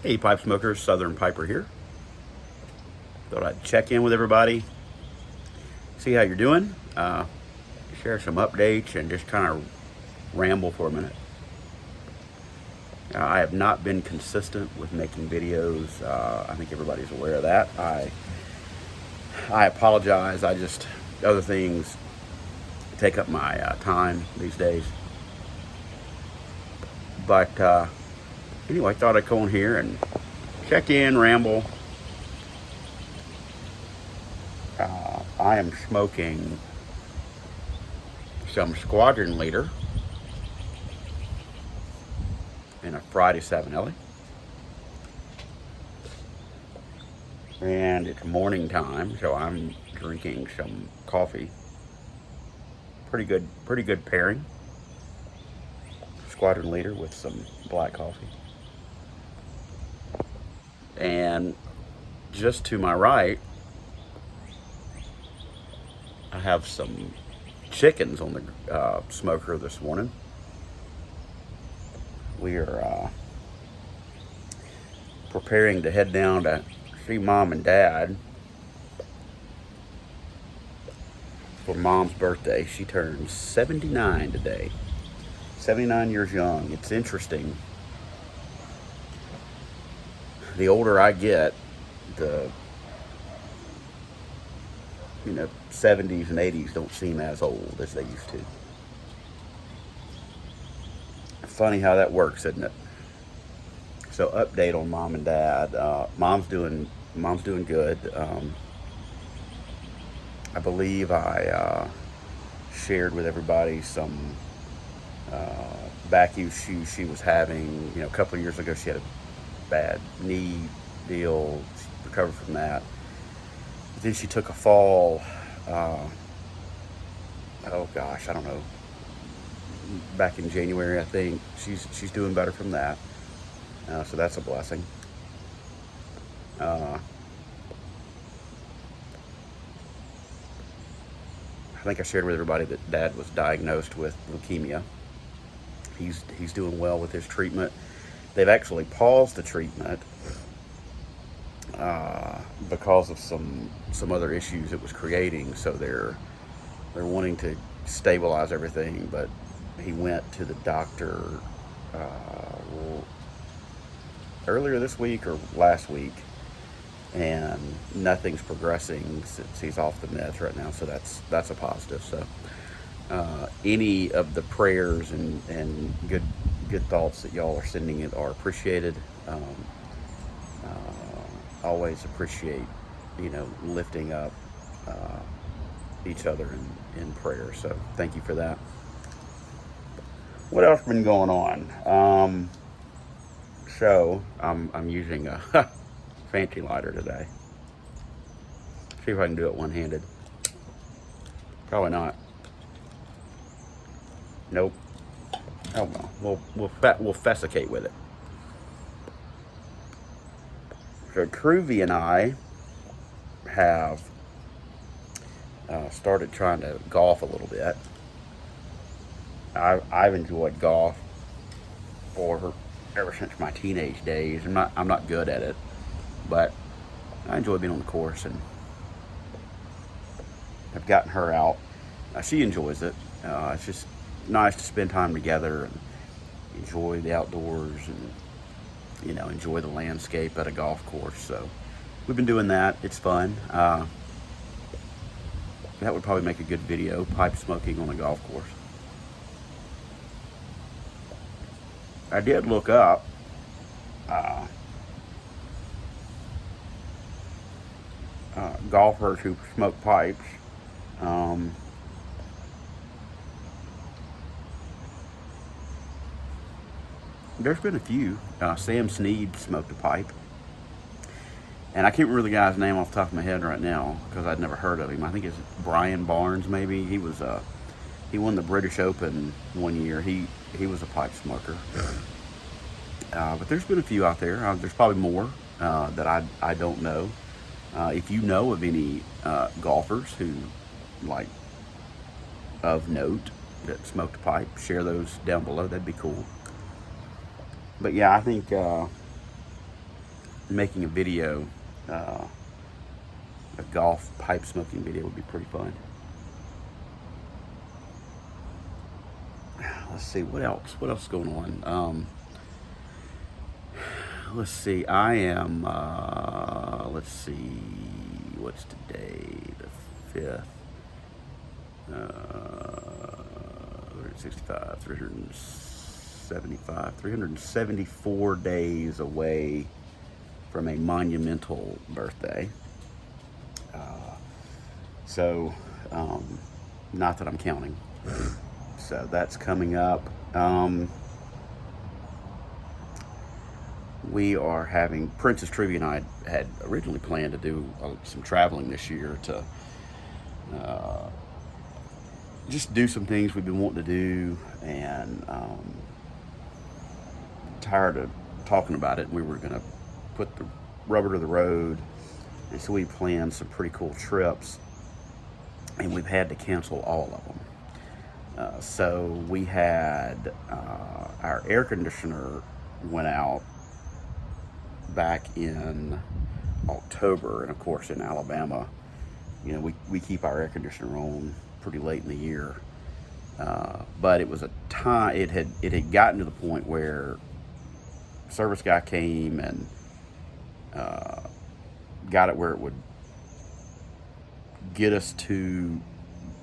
Hey, pipe smokers, Southern Piper here. Thought I'd check in with everybody, see how you're doing, share some updates, and just kind of ramble for a minute. I have not been consistent with making videos. I think everybody's aware of that. I apologize. Other things take up my time these days. But anyway, I thought I'd come on here and check in, ramble. I am smoking some Squadron Leader in a Friday 7 and it's morning time, so I'm drinking some coffee. Pretty good pairing. Squadron Leader with some black coffee. And just to my right, I have some chickens on the smoker this morning. We are preparing to head down to see Mom and Dad for Mom's birthday. She turns 79 today. 79 years young. It's interesting. The older I get, the 70s and 80s don't seem as old as they used to. Funny how that works, isn't it? So, update on Mom and Dad. Mom's doing good. I believe I shared with everybody some back issues she was having. A couple of years ago, she had a bad knee deal. She recovered from that. But then she took a fall. Oh gosh, I don't know. Back in January, I think. She's doing better from that. So that's a blessing. I think I shared with everybody that Dad was diagnosed with leukemia. He's doing well with his treatment. They've actually paused the treatment because of some other issues it was creating. So they're wanting to stabilize everything. But he went to the doctor earlier this week or last week, and nothing's progressing since he's off the meds right now. So that's a positive. So any of the prayers and good thoughts that y'all are sending it are appreciated. Always appreciate lifting up each other in prayer. So thank you for that. What else been going on? So I'm using a fancy lighter today. See if I can do it one-handed. Probably not. Nope. Oh well, we'll fessicate with it. So Truvy and I have started trying to golf a little bit. I've enjoyed golf ever since my teenage days. I'm not good at it, but I enjoy being on the course, and I've gotten her out. She enjoys it. It's just nice to spend time together and enjoy the outdoors and enjoy the landscape at a golf course. So we've been doing that. It's fun. That would probably make a good video, pipe smoking on a golf course. I did look up golfers who smoke pipes. There's been a few. Sam Snead smoked a pipe. And I can't remember the guy's name off the top of my head right now because I'd never heard of him. I think it's Brian Barnes, maybe. He won the British Open one year. He was a pipe smoker. But there's been a few out there. There's probably more that I don't know. If you know of any golfers who, of note, that smoked a pipe, share those down below. That'd be cool. But yeah, I think making a video, a golf pipe smoking video would be pretty fun. Let's see, what else? What else is going on? Let's see, I am, let's see, what's today? The 5th. 365, 375, 374 days away from a monumental birthday. So, not that I'm counting. So that's coming up. We are having, Princess Trivia and I had originally planned to do some traveling this year to just do some things we've been wanting to do, and tired of talking about it. We were going to put the rubber to the road, and so we planned some pretty cool trips, and we've had to cancel all of them. So we had our air conditioner went out back in October, and of course in Alabama, you know, we keep our air conditioner on pretty late in the year, but it was a time, it had gotten to the point where service guy came and got it where it would get us to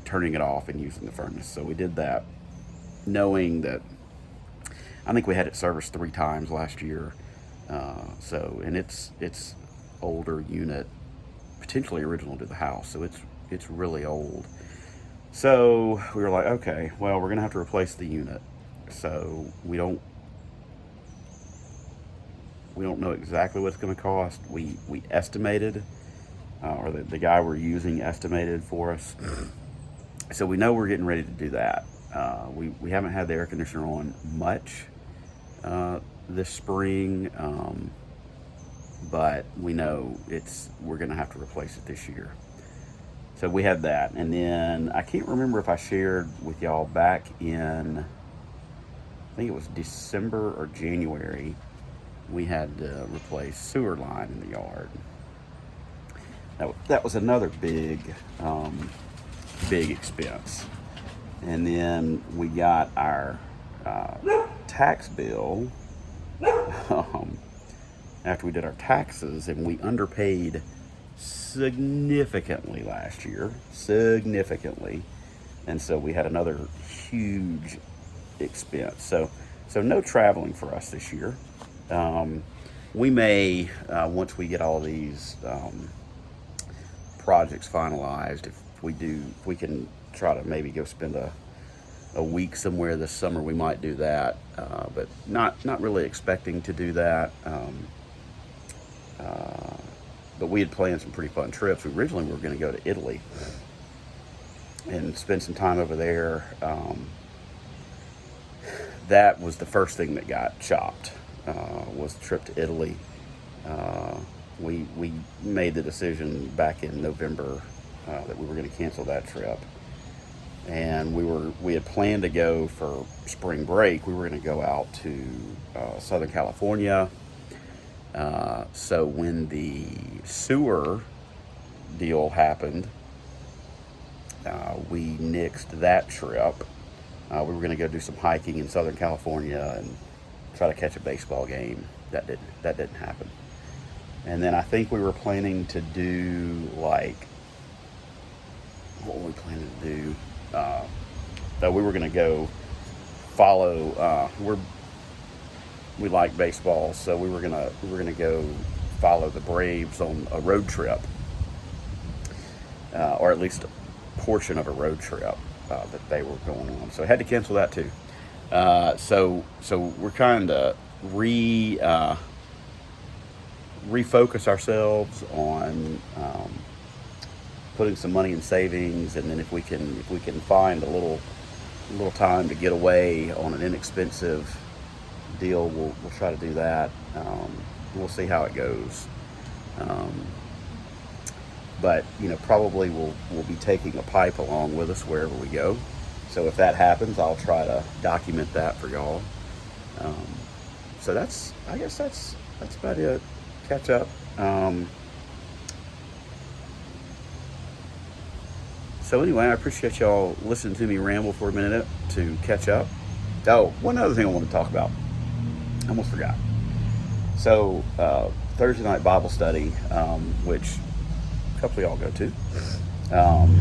turning it off and using the furnace. So we did that, knowing that I think we had it serviced 3 times last year. And it's older unit, potentially original to the house, so it's really old. So we were like, okay, well, we're gonna have to replace the unit. So we don't know exactly what it's gonna cost. We estimated, or the guy we're using estimated for us. So we know we're getting ready to do that. We haven't had the air conditioner on much this spring, but we know we're gonna have to replace it this year. So we had that, and then I can't remember if I shared with y'all back in, I think it was December or January, we had to replace sewer line in the yard. That was another big expense. And then we got our tax bill after we did our taxes, and we underpaid significantly last year, and so we had another huge expense. So no traveling for us this year. We may, once we get all these projects finalized, if we can try to maybe go spend a week somewhere this summer, we might do that, but not really expecting to do that. But we had planned some pretty fun trips. We originally were going to go to Italy and spend some time over there. That was the first thing that got chopped, was the trip to Italy. We made the decision back in November that we were going to cancel that trip. And we had planned to go for spring break. We were going to go out to Southern California. So when the sewer deal happened, we nixed that trip. We were going to go do some hiking in Southern California and try to catch a baseball game. That didn't happen. And then I think we were planning to do, like, what were we planning to do? That we were going to go follow. We like baseball, so we were gonna go follow the Braves on a road trip, or at least a portion of a road trip that they were going on. So I had to cancel that too. So we're trying to refocus ourselves on putting some money in savings, and then if we can find a little time to get away on an inexpensive deal, we'll try to do that. We'll see how it goes. But probably we'll be taking a pipe along with us wherever we go. So if that happens, I'll try to document that for y'all. So I guess that's about it. catch up. So anyway, I appreciate y'all listening to me ramble for a minute to catch up. Oh, one other thing I want to talk about. I almost forgot. So Thursday night Bible study, which a couple of y'all go to. Um,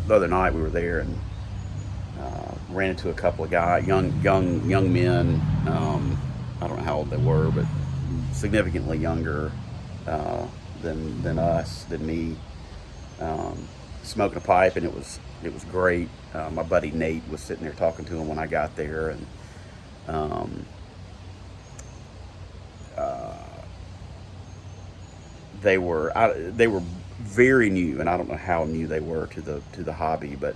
the other night we were there and ran into a couple of guys, young men. I don't know how old they were, but significantly younger than us, than me. Smoking a pipe, and it was great. My buddy Nate was sitting there talking to him when I got there, and um, uh, they were very new, and I don't know how new they were to the hobby, but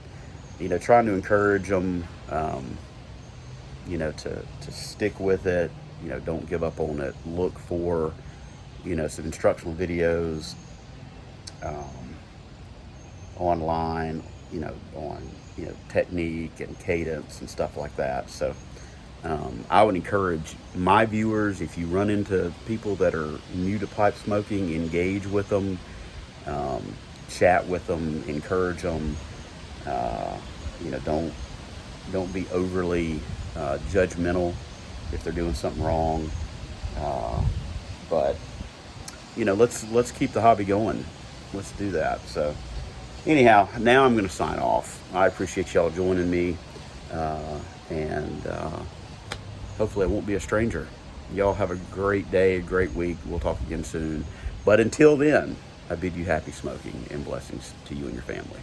trying to encourage them, to stick with it. Don't give up on it. Look for some instructional videos um, online, on technique and cadence and stuff like that. So I would encourage my viewers, if you run into people that are new to pipe smoking, engage with them, chat with them, encourage them. Don't be overly judgmental if they're doing something wrong. But let's keep the hobby going. Let's do that. So anyhow, now I'm going to sign off. I appreciate y'all joining me, and hopefully I won't be a stranger. Y'all have a great day, a great week. We'll talk again soon. But until then, I bid you happy smoking and blessings to you and your family.